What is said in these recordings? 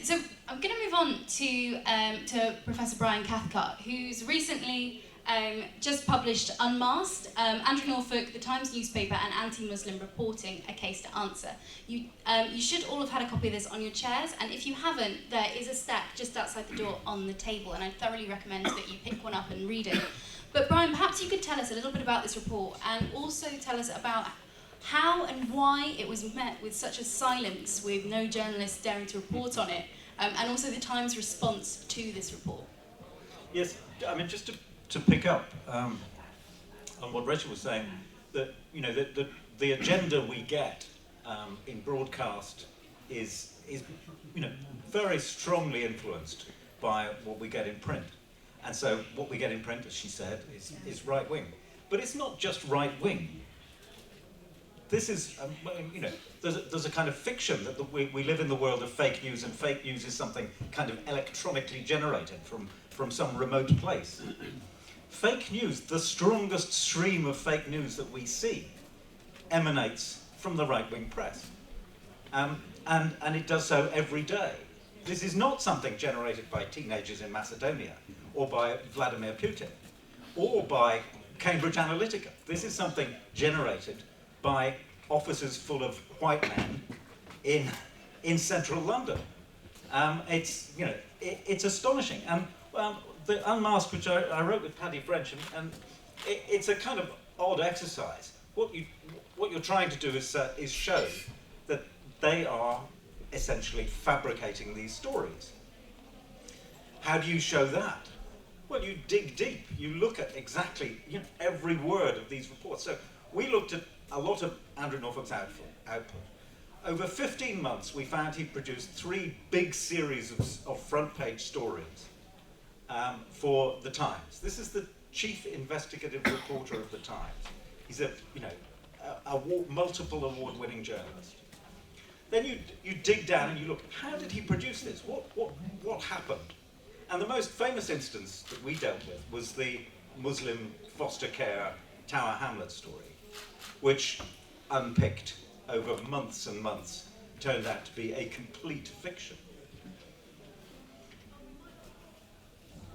So I'm going to move on to Professor Brian Cathcart, who's recently just published Unmasked, Andrew Norfolk, the Times newspaper, and anti-Muslim reporting, a case to answer. You should all have had a copy of this on your chairs, and if you haven't, there is a stack just outside the door on the table, and I thoroughly recommend that you pick one up and read it. But Brian, perhaps you could tell us a little bit about this report, and also tell us about how and why it was met with such a silence, with no journalists daring to report on it, and also the Times' response to this report. Yes, I mean, just to pick up on what Rachel was saying, that the agenda we get in broadcast is very strongly influenced by what we get in print, and so what we get in print, as she said, is right wing, but it's not just right wing. This is, there's a kind of fiction that we live in the world of fake news, and fake news is something kind of electronically generated from some remote place. Fake news, the strongest stream of fake news that we see, emanates from the right-wing press. And it does so every day. This is not something generated by teenagers in Macedonia, or by Vladimir Putin, or by Cambridge Analytica. This is something generated by offices full of white men in central London. It's astonishing. And the Unmasked, which I wrote with Paddy French, and it's a kind of odd exercise. What you're trying to do is show that they are essentially fabricating these stories. How do you show that? Well, you dig deep. You look at exactly every word of these reports. So we looked at a lot of Andrew Norfolk's output. Over 15 months, we found he produced 3 big series of front-page stories for the Times. This is the chief investigative reporter of the Times. He's a multiple award-winning journalist. Then you dig down and you look, how did he produce this? What happened? And the most famous instance that we dealt with was the Muslim foster care Tower Hamlet story, which, unpicked over months and months, turned out to be a complete fiction.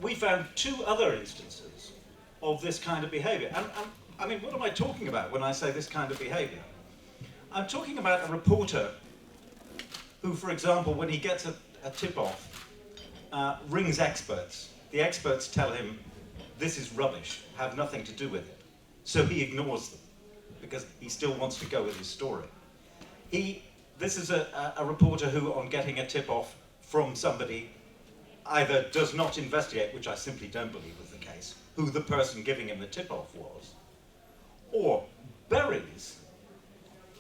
We found 2 other instances of this kind of behavior. And I mean, what am I talking about when I say this kind of behavior? I'm talking about a reporter who, for example, when he gets a tip-off, rings experts. The experts tell him, this is rubbish, have nothing to do with it. So he ignores them, because he still wants to go with his story. This is a reporter who, on getting a tip-off from somebody, either does not investigate, which I simply don't believe was the case, who the person giving him the tip-off was, or buries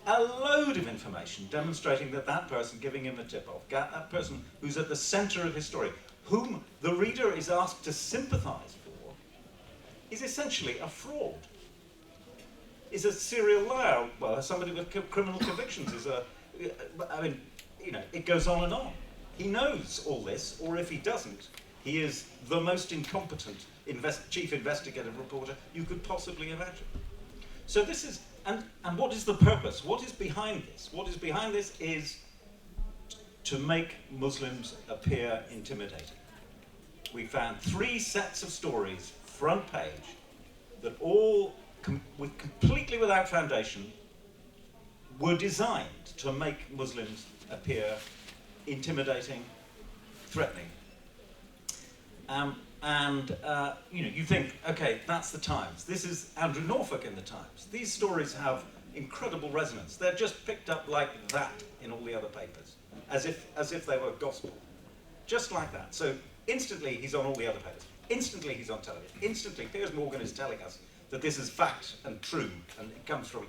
a load of information demonstrating that that person giving him the tip-off, that person who's at the center of his story, whom the reader is asked to sympathize for, is essentially a fraud. Is a serial liar, well, somebody with criminal convictions it goes on and on. He knows all this, or if he doesn't, he is the most incompetent chief investigative reporter you could possibly imagine. So this is, and what is the purpose? What is behind this? What is behind this is to make Muslims appear intimidating. We found 3 sets of stories, front page, that all completely without foundation, were designed to make Muslims appear intimidating, threatening. You think, okay, that's the Times. This is Andrew Norfolk in the Times. These stories have incredible resonance. They're just picked up like that in all the other papers, as if they were gospel. Just like that. So instantly he's on all the other papers. Instantly he's on television. Instantly Piers Morgan is telling us that this is fact and true, and it comes from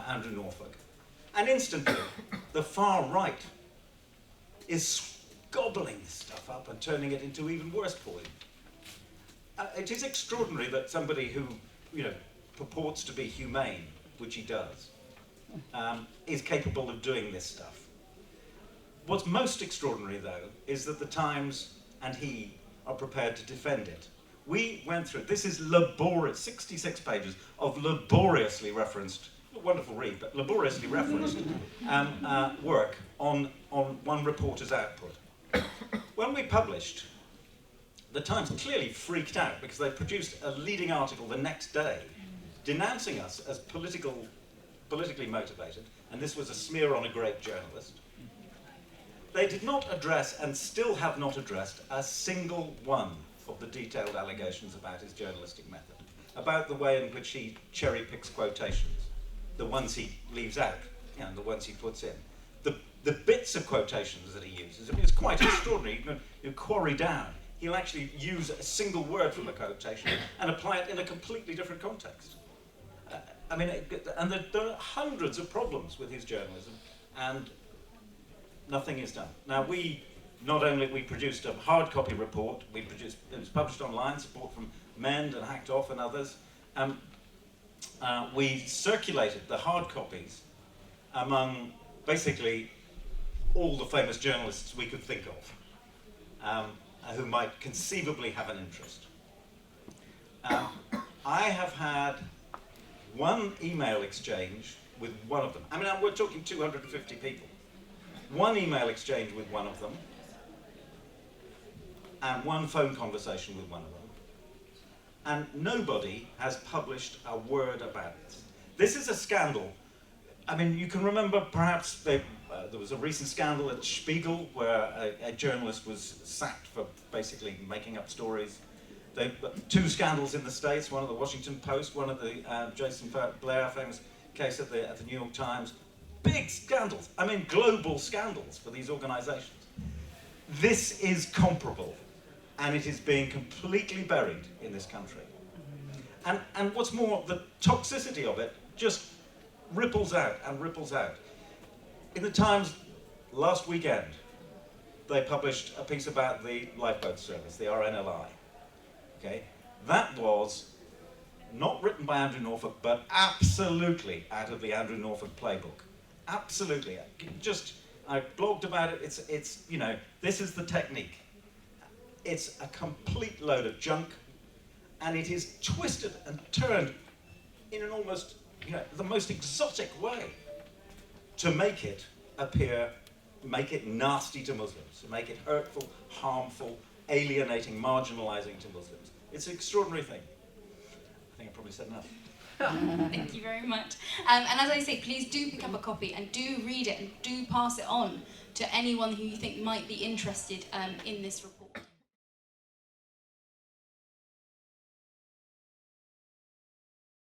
Andrew Norfolk. And instantly, the far right is gobbling this stuff up and turning it into even worse poison. It is extraordinary that somebody who, purports to be humane, which he does, is capable of doing this stuff. What's most extraordinary, though, is that the Times and he are prepared to defend it. We went through, this is laborious, 66 pages of laboriously referenced, a wonderful read, but laboriously referenced work on one reporter's output. When we published, the Times clearly freaked out because they produced a leading article the next day denouncing us as politically motivated, and this was a smear on a great journalist. They did not address, and still have not addressed, a single one of the detailed allegations about his journalistic method, about the way in which he cherry picks quotations, the ones he leaves out, and the ones he puts in. The bits of quotations that he uses, I mean, it's quite extraordinary. You quarry down. He'll actually use a single word from a quotation and apply it in a completely different context. I mean, and there are hundreds of problems with his journalism, and nothing is done. Now, we produced a hard copy report. It was published online, support from Mend and Hacked Off and others. We circulated the hard copies among basically all the famous journalists we could think of, who might conceivably have an interest. I have had one email exchange with one of them. I mean, we're talking 250 people. One email exchange with one of them, and one phone conversation with one of them. And nobody has published a word about it. This is a scandal. I mean, you can remember perhaps there was a recent scandal at Spiegel where a journalist was sacked for basically making up stories. Two scandals in the States, one at the Washington Post, one at the Jason Blair famous case at the New York Times. Big scandals, I mean global scandals for these organizations. This is comparable, and it is being completely buried in this country. And what's more, the toxicity of it just ripples out and ripples out. In the Times last weekend, they published a piece about the lifeboat service, the RNLI. Okay? That was not written by Andrew Norfolk, but absolutely out of the Andrew Norfolk playbook. Absolutely. I blogged about it. It's you know, this is the technique. It's a complete load of junk, and it is twisted and turned in an almost, you know, the most exotic way to make it appear, make it nasty to Muslims, to make it hurtful, harmful, alienating, marginalizing to Muslims. It's an extraordinary thing. I think I probably said enough. Thank you very much. And as I say, please do pick up a copy and do read it and do pass it on to anyone who you think might be interested in this report.